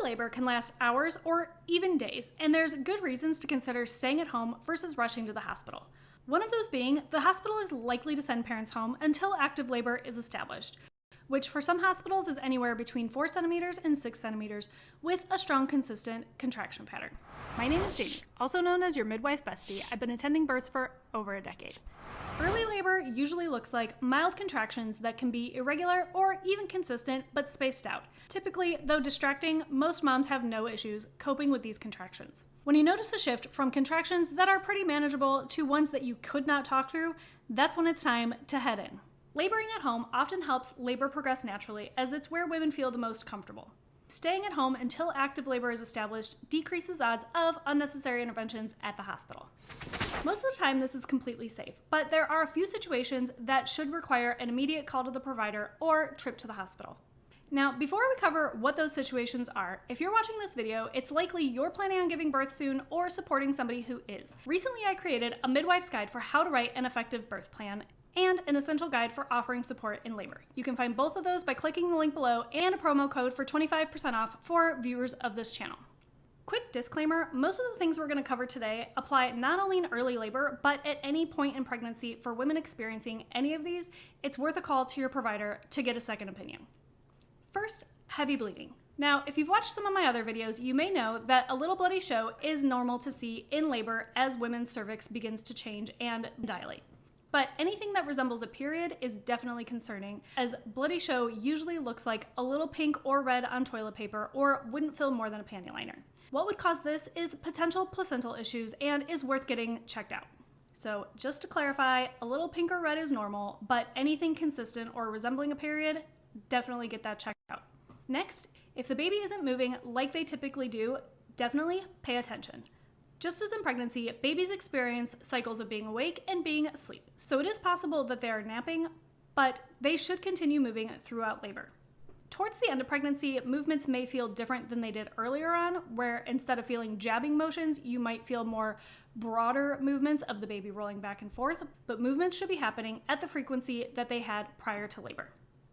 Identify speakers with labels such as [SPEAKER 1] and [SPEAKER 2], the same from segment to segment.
[SPEAKER 1] labor can last hours or even days, and there's good reasons to consider staying at home versus rushing to the hospital. One of those being, the hospital is likely to send parents home until active labor is established, which for some hospitals is anywhere between 4 centimeters and 6 centimeters with a strong, consistent contraction pattern. My name is Jamie, also known as your midwife bestie. I've been attending births for over a decade. Early labor usually looks like mild contractions that can be irregular or even consistent but spaced out. Typically, though distracting, most moms have no issues coping with these contractions. When you notice a shift from contractions that are pretty manageable to ones that you could not talk through, that's when it's time to head in. Laboring at home often helps labor progress naturally, as it's where women feel the most comfortable. Staying at home until active labor is established decreases odds of unnecessary interventions at the hospital. Most of the time, this is completely safe, but there are a few situations that should require an immediate call to the provider or trip to the hospital. Now, before we cover what those situations are, if you're watching this video, it's likely you're planning on giving birth soon or supporting somebody who is. Recently, I created a midwife's guide for how to write an effective birth plan and an essential guide for offering support in labor. You can find both of those by clicking the link below and a promo code for 25% off for viewers of this channel. Quick disclaimer, most of the things we're going to cover today apply not only in early labor, but at any point in pregnancy. For women experiencing any of these, it's worth a call to your provider to get a second opinion. First, heavy bleeding. Now, if you've watched some of my other videos, you may know that a little bloody show is normal to see in labor as women's cervix begins to change and dilate. But anything that resembles a period is definitely concerning, as bloody show usually looks like a little pink or red on toilet paper or wouldn't fill more than a panty liner. What would cause this is potential placental issues and is worth getting checked out. So just to clarify, a little pink or red is normal, but anything consistent or resembling a period, definitely get that checked out. Next, if the baby isn't moving like they typically do, definitely pay attention. Just as in pregnancy, babies experience cycles of being awake and being asleep. So it is possible that they are napping, but they should continue moving throughout labor. Towards the end of pregnancy, movements may feel different than they did earlier on, where instead of feeling jabbing motions, you might feel more broader movements of the baby rolling back and forth, but movements should be happening at the frequency that they had prior to labor.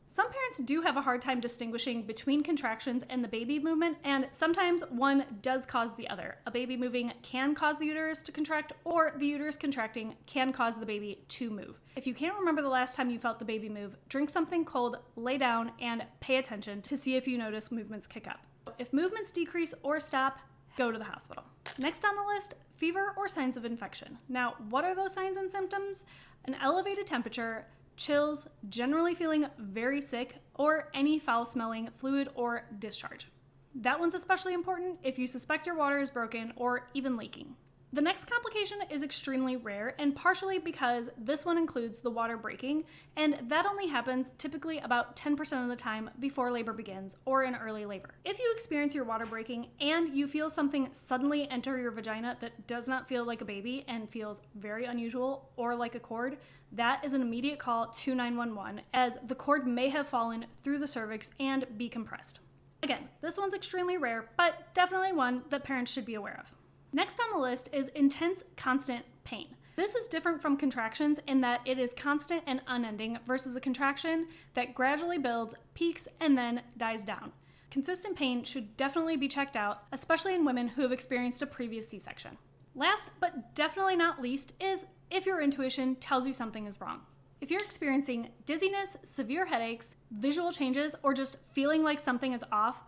[SPEAKER 1] Some parents do have a hard time distinguishing between contractions and the baby movement, and sometimes one does cause the other. A baby moving can cause the uterus to contract, or the uterus contracting can cause the baby to move. If you can't remember the last time you felt the baby move, drink something cold, lay down, and pay attention to see if you notice movements kick up. If movements decrease or stop, go to the hospital. Next on the list, fever or signs of infection. Now, what are those signs and symptoms? An elevated temperature, chills, generally feeling very sick, or any foul-smelling fluid or discharge. That one's especially important if you suspect your water is broken or even leaking. The next complication is extremely rare, and partially because this one includes the water breaking, and that only happens typically about 10% of the time before labor begins or in early labor. If you experience your water breaking and you feel something suddenly enter your vagina that does not feel like a baby and feels very unusual or like a cord, that is an immediate call to 911, as the cord may have fallen through the cervix and be compressed. Again, this one's extremely rare, but definitely one that parents should be aware of. Next on the list is intense, constant pain. This is different from contractions in that it is constant and unending versus a contraction that gradually builds, peaks, and then dies down. Consistent pain should definitely be checked out, especially in women who have experienced a previous C-section. Last, but definitely not least, is if your intuition tells you something is wrong. If you're experiencing dizziness, severe headaches, visual changes, or just feeling like something is off,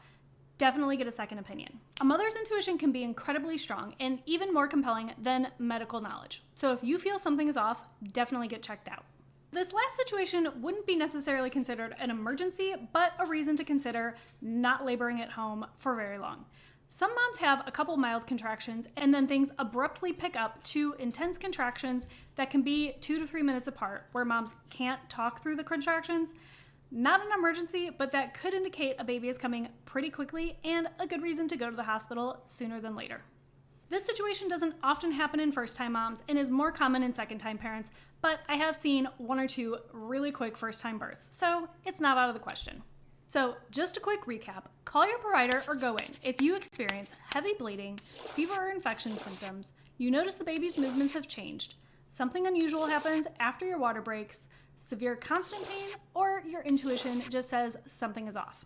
[SPEAKER 1] definitely get a second opinion. A mother's intuition can be incredibly strong and even more compelling than medical knowledge. So if you feel something is off, definitely get checked out. This last situation wouldn't be necessarily considered an emergency, but a reason to consider not laboring at home for very long. Some moms have a couple mild contractions and then things abruptly pick up to intense contractions that can be 2 to 3 minutes apart, where moms can't talk through the contractions. Not an emergency, but that could indicate a baby is coming pretty quickly and a good reason to go to the hospital sooner than later. This situation doesn't often happen in first-time moms and is more common in second-time parents, but I have seen 1 or 2 really quick first-time births, so it's not out of the question. So just a quick recap, call your provider or go in if you experience heavy bleeding, fever or infection symptoms, you notice the baby's movements have changed, something unusual happens after your water breaks, severe constant pain, or your intuition just says something is off.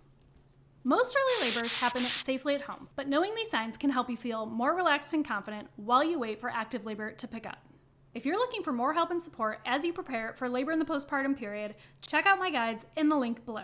[SPEAKER 1] Most early labors happen safely at home, but knowing these signs can help you feel more relaxed and confident while you wait for active labor to pick up. If you're looking for more help and support as you prepare for labor in the postpartum period, check out my guides in the link below.